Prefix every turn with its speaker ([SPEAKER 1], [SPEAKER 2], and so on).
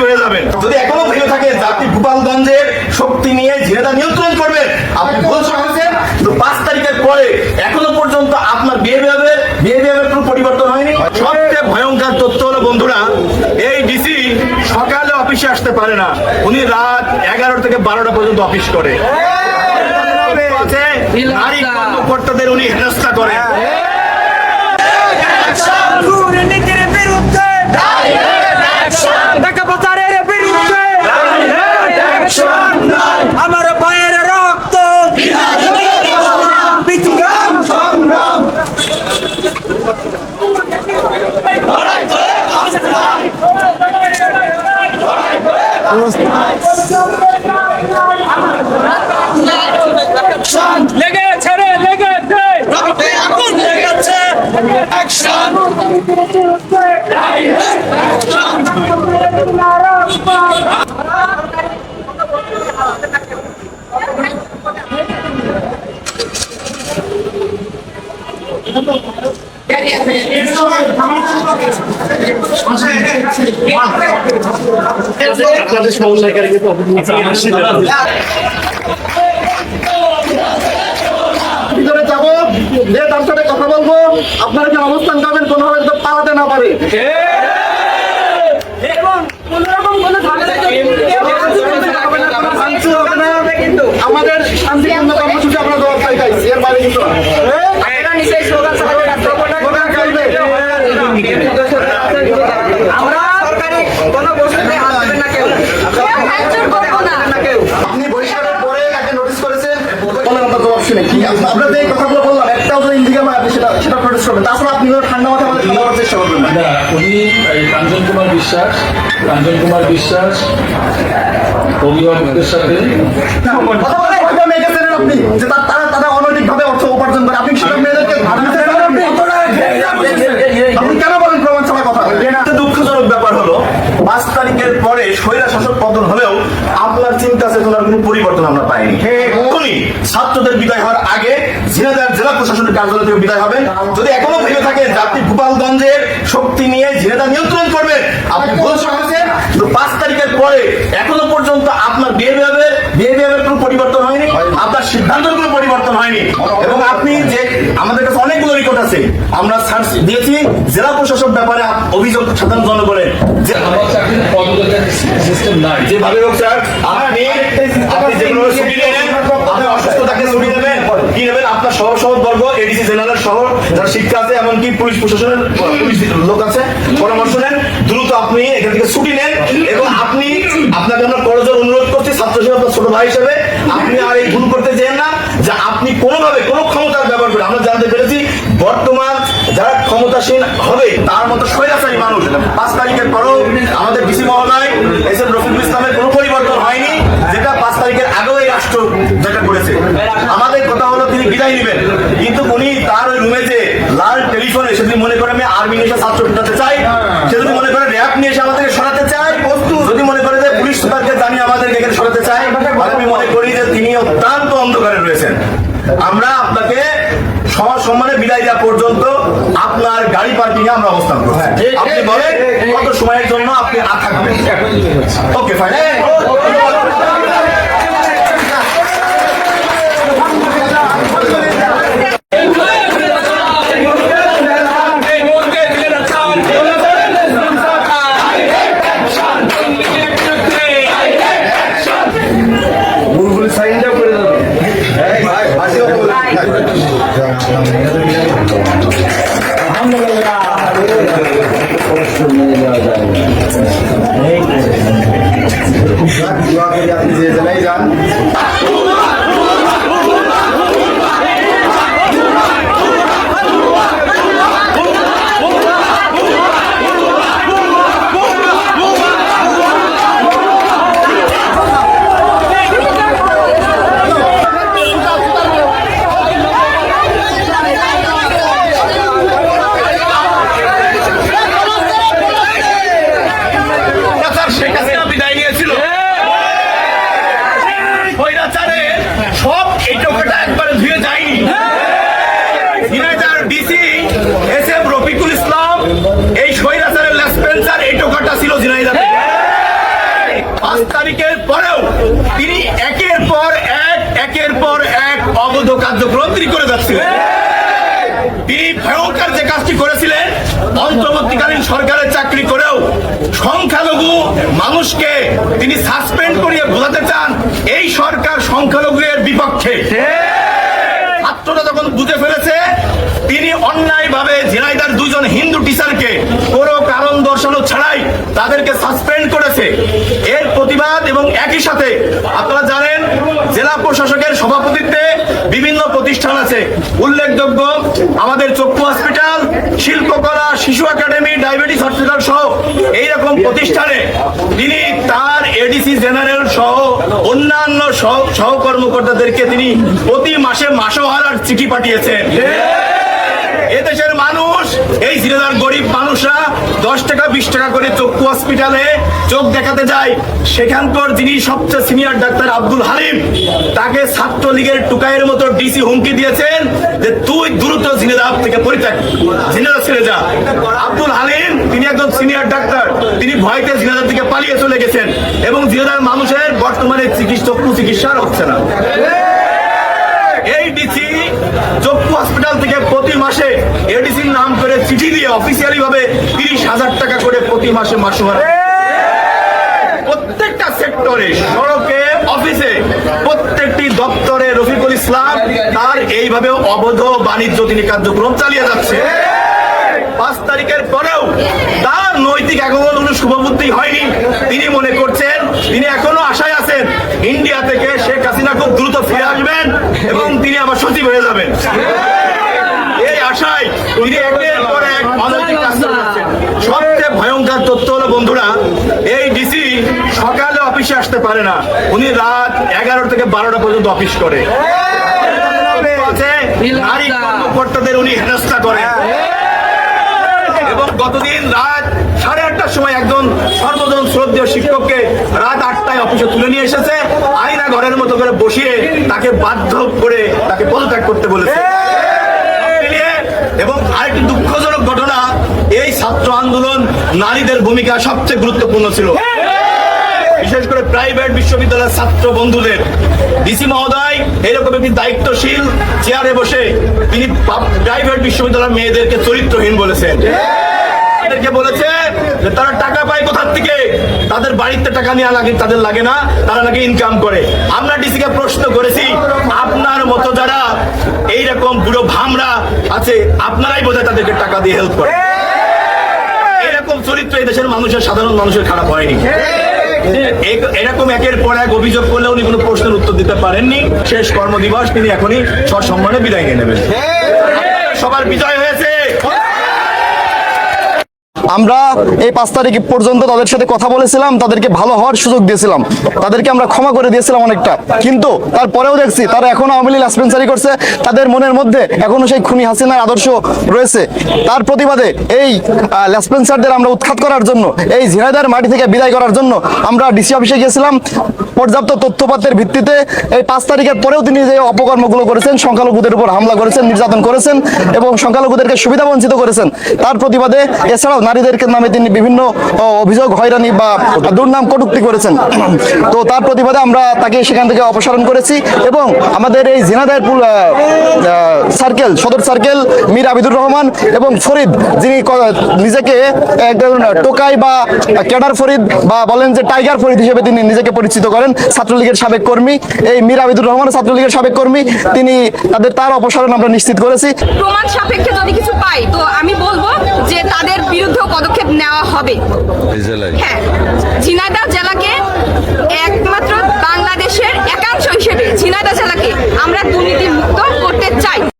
[SPEAKER 1] হয়ে যাবেন। যদি এখনো ভেবে থাকে যে আপনি গোপালগঞ্জের শক্তি নিয়ে ঝিনাইদহ নিয়ন্ত্রণ করবেন, আপনি ভুল করেছেন। কিন্তু 5 তারিখের পরে এখনো পর্যন্ত আপনার বিহেভিয়ারের কোনো পরিবর্তন হয়নি। সবচেয়ে ভয়ঙ্কর তথ্য হলো বন্ধুরা, এই ডিসি সকালে অফিসে আসতে পারে না, উনি রাত 11 থেকে 12টা পর্যন্ত অফিস করে। নারী কর্মকর্তাদের উনি হেনস্থা করেন।
[SPEAKER 2] দুর্নীতির বিরুদ্ধে টাকা পাচারের বিরুদ্ধে আমার ভাইয়ের রক্ত বিক্রম সংগ্রাম। লেগেছে রে লেগেছে আগুন লেগেছে অ্যাকশন
[SPEAKER 3] আপনাদের সমস্যাকারী কিন্তু
[SPEAKER 1] ভিতরে যাবো, যে তার সাথে কথা বলবো, আপনারা যে অবস্থান করবেন কোনোভাবে তো পালাতে না পারে। আমাদের শান্তিপূর্ণ কর্মসূচি আমরা ব্যবস্থায় পাইছি, এর বাইরে কিন্তু আপনি বহিষ্কারের পরে তাকে নোটিস করেছেন, আপনাদের এই কথাগুলো বললাম, একটাও যদি ইন্ডিকা আপনি সেটা প্রোটেস্ট করবেন, তাছাড়া আপনি ঠান্ডা মাথায় আমাদের ঠান্ডা করার চেষ্টা করবেন না।
[SPEAKER 3] উনি কাঞ্চন কুমার বিশ্বাস অভিভাবকদের সাথে
[SPEAKER 1] আপনি যে তারা অনৈতিক ভাবে অর্থ উপার্জন করে, আপনি সেটা মেয়েদেরকে আপনি কেন বলেন প্রমাণ সভায় কথা? দুঃখজনক ব্যাপার হলো 5 তারিখের পরে স্বৈরা শাসক পতন হলেও আপনার চিন্তা চেতনার কোনো পরিবর্তন আমরা পাইনি। এখনই ছাত্রদের বিদায় হওয়ার আগে ঝিনাইদহ জেলা প্রশাসনের কার্যালয় থেকে বিদায় হবে। যদি এখনো ভেবে থাকে যে আপনি গোপালগঞ্জের শক্তি নিয়ে ঝিনাইদহ নিয়ন্ত্রণ করবেন, আপনি ভুল করেছেন। কিন্তু 5 তারিখের পরে এখনো পর্যন্ত আপনার বিহেভিয়ারের কোনো পরিবর্তন হয়নি, আপনার সিদ্ধান্তের কোনো পরিবর্তন হয়নি। এবং আপনি যে আমাদের কাছে অনেকগুলো রিপোর্ট আছে, আমরা সার্চ দিয়েছি জেলা প্রশাসক ব্যাপারে অভিযোগ সাধারণ জনগণের যে
[SPEAKER 3] আমার চাকরির পদোন্নতির সিস্টেম নাই।
[SPEAKER 1] যেভাবে হোক স্যার, আপনি যেগুলো ছুটি নেবেন, আপনি অসুস্থ তাকে ছুটি নেবেন, কি নেবেন আপনার সহবর্গ এডিসি জেনারেল সহ যারা শিক্ষা আছে, এমনকি পুলিশ প্রশাসনের পুলিশ লোক আছে, পরামর্শ নেন, দ্রুত আপনি এখান থেকে ছুটি নেন। এবং আপনি আপনাকে আমরা করজোর অনুরোধ করছি, ছাত্র হিসেবে আপনার ছোট ভাই হিসেবে আপনি আর এই ভুল করতে চান না যে আপনি কোনোভাবে কোনো ক্ষমতার ব্যবহার করে। আমরা জানতে পেরেছি বর্তমান যারা ক্ষমতাসীন হবে তার মতো স্বৈরাচারী মানুষ। 5 তারিখের পরেও আমাদের ডিসি মহোদয় এস.এম. রফিকুল ইসলামের কোনো পরিবর্তন হয়নি, যেটা 5 তারিখের আগেও এই রাষ্ট্র যেটা করেছে। আমাদের কথা হলো তিনি বিদায় নেবেন, কিন্তু উনি তার ওই রুমে যে লাল টেলিফোনে সে যদি মনে করে আমি আর্মি নিয়ে এসে ছাত্র ফেটাতে চাই, সে যদি মনে করে র্যাব নিয়ে এসে আমাদেরকে সরাতে চায়, যদি মনে করে যে পুলিশ সুপারকে জানিয়ে আমাদেরকে এখানে সরাতে চায়, আমি মনে করি যে তিনি অত্যন্ত অন্ধকারে রয়েছেন। আমরা আপনাকে সম্মানে বিদায় দেওয়া পর্যন্ত আপনার গাড়ি পার্কিং এ আমরা অবস্থান করব। আপনি বলেন কত সময়ের জন্য আপনি থাকবেন? Okay fine. আপনি যে জেলায় যান বিদায় নিয়েছিল। তারিখের পরেও তিনি একের পর এক অবৈধ কার্যক্রম তিনি করে যাচ্ছিলেন। তিনি ভয়ঙ্কর যে কাজটি করেছিলেন, অন্তর্বর্তীকালীন সরকারের চাকরি করেও সংখ্যালঘু মানুষকে তিনি সাসপেন্ড করিয়ে বোঝাতে চান এই সরকার সংখ্যালঘুদের বিপক্ষে। ছাত্ররা যখন বুঝে ফেলেছে তিনি অন্যায়ভাবে ঝিনাইদহের দুজন হিন্দু টিচারকে কোনো কারণ দর্শানো ছাড়াই তাদেরকে সাসপেন্ড করেছে, এর প্রতিবাদ এবং একই সাথে আপনারা জানেন জেলা প্রশাসকের সভাপতিত্বে বিভিন্ন প্রতিষ্ঠান আছে, উল্লেখযোগ্য আমাদের চক্ষু হসপিটাল, শিল্পকলা, শিশু একাডেমি, ডায়াবেটিস হসপিটাল সহ এইরকম প্রতিষ্ঠানে তিনি তার এডিসি জেনারেল সহ অন্যান্য সহকর্মকর্তাদেরকে তিনি প্রতি মাসে মাসোহারার চিঠি পাঠিয়েছেন। এদেশের মানুষ, এই জেলার গরিব মানুষরা 10 টাকা 20 টাকা করে চক্ষু হসপিটালে চোখ দেখাতে যায়। সেখানকার যিনি সবচেয়ে সিনিয়র ডাক্তার আব্দুল হালিম, তাকে ছাত্রলীগের টুকাইয়ের মতো ডিসি হুমকি দিয়েছেন যে তুই দ্রুত ঝিনাইদহ থেকে পরিত্যাগ, ঝিনাইদহ ছেড়ে যা। আব্দুল হালিম তিনি একজন সিনিয়র ডাক্তার, তিনি ভয়তে ঝিনাইদহ থেকে পালিয়ে চলে গেছেন এবং ঝিনাইদহের মানুষের বর্তমানে চক্ষু চিকিৎসা হচ্ছে না। এই ডিসি চক্ষু হসপিটাল থেকে প্রতি মাসে এডিসির নাম করে চিঠি দিয়ে অফিসিয়ালি ভাবে 30,000 টাকা করে প্রতি মাসে মাসোহারা, প্রত্যেকটা সেক্টরে, সড়কে, অফিসে, প্রত্যেকটি দপ্তরে রফিকুল ইসলাম তার এইভাবে অবৈধ বাণিজ্য তিনি কার্যক্রম চালিয়ে যাচ্ছে। 5 তারিখের পরেও তার নৈতিক এখনো কোনো শুভবুদ্ধি হয়নি। তিনি মনে করছেন, তিনি এখনো আশায় আছেন ইন্ডিয়া থেকে শেখ হাসিনা খুব দ্রুত ফিরে আসবেন এবং তিনি আবার সচিব হয়ে যাবেন। এই আশায় তিনি একের পর এক অনৈতিক কাজ করছেন। সবচেয়ে ভয়ঙ্কর তথ্য হলো বন্ধুরা, এই ডিসি সকালে অফিসে আসতে পারে না, উনি রাত 11 থেকে 12টা পর্যন্ত অফিস করে। নারী কর্মকর্তাদের উনি হেনস্থা করেন এবং গতদিন রাত 8:30টার সময় একজন সর্বজন শ্রদ্ধেয় শিক্ষককে রাত 8টায় অফিসে তুলে নিয়ে এসেছে, আয়না ঘরের মতো করে বসিয়ে তাকে বাধ্য করে তাকে পদত্যাগ করতে বলেছে। এবং আরেকটি দুঃখজনক ঘটনা, এই ছাত্র আন্দোলন নারীদের ভূমিকা সবচেয়ে গুরুত্বপূর্ণ ছিল, বিশেষ করে প্রাইভেট বিশ্ববিদ্যালয়ের ছাত্র বন্ধুদের। ডিসি মহোদয় এরকম একটি দায়িত্বশীল চেয়ারে বসে তিনি প্রাইভেট বিশ্ববিদ্যালয়ের মেয়েদেরকে চরিত্রহীন বলেছেন। তাদেরকে বলেছে যে তারা টাকা পায় কোথার থেকে, তাদের বাড়িতে টাকা নেওয়া লাগে, তাদের লাগে না, তারা নাকি ইনকাম করে। আমরা ডিসিকে প্রশ্ন করেছি, আপনার মতো যারা এইরকম বুড়ো ভামরা আছে আপনারাই বোধহয় তাদেরকে টাকা দিয়ে হেল্প করে। এরকম চরিত্র এই দেশের মানুষের, সাধারণ মানুষের খারাপ হয়নি। এরকম একের পর এক অভিযোগ করলে উনি কোনো প্রশ্নের উত্তর দিতে পারেননি। শেষ কর্মদিবস তিনি এখনই সসম্মানে বিদায় নিয়ে নেবেন। সবার বিজয় হয়েছে।
[SPEAKER 4] আমরা এই 5 তারিখ পর্যন্ত তাদের সাথে কথা বলেছিলাম, তাদেরকে ভালো হওয়ার সুযোগ দিয়েছিলাম, তাদেরকে আমরা ক্ষমা করে দিয়েছিলাম অনেকটা, কিন্তু তারপরেও দেখছি তারা এখনো আওয়ামী লীগ লাসপেন্সারি করছে, তাদের মনের মধ্যে এখনো সেই খুনি হাসিনার আদর্শ রয়েছে। তার প্রতিবাদে এই লাসপেন্সারদের আমরা উৎখাত করার জন্য, এই ঝিনাইদহের মাটি থেকে বিদায় করার জন্য আমরা ডিসি অফিসে গিয়েছিলাম। পর্যাপ্ত তথ্যপাতের ভিত্তিতে এই 5 তারিখের পরেও তিনি যে অপকর্মগুলো করেছেন, সংখ্যালঘুদের উপর হামলা করেছেন, নির্যাতন করেছেন এবং সংখ্যালঘুদেরকে সুবিধা বঞ্চিত করেছেন, তার প্রতিবাদে এছাড়াও নারীদেরকে নামে তিনি বিভিন্ন অভিযোগ, হয়রানি বা দুর্নাম কটূক্তি করেছেন। তো তার প্রতিবাদে আমরা তাকে সেখান থেকে অপসারণ করেছি এবং আমাদের এই ঝিনাইদহের সার্কেল, সদর সার্কেল মীর আবিদুর রহমান এবং ফরিদ, যিনি নিজেকে একজন টোকাই বা ক্যাডার ফরিদ বা বলেন যে টাইগার ফরিদ হিসেবে তিনি নিজেকে পরিচিত করেন, ছাত্রলীগের সাবেক কর্মী। এই মীর আবিদুর রহমান ছাত্রলীগের সাবেক কর্মী, তিনি তার অপসারণ আমরা নিশ্চিত করেছি।
[SPEAKER 5] প্রমাণ সাপেক্ষে যদি কিছু পাই তো আমি বলবো যে তাদের বিরুদ্ধেও পদক্ষেপ নেওয়া হবে। হ্যাঁ, ঝিনাইদহ জেলাকে একমাত্র বাংলাদেশের একাংশ হিসেবে ঝিনাইদহ জেলাকে আমরা দুর্নীতি মুক্ত করতে চাই।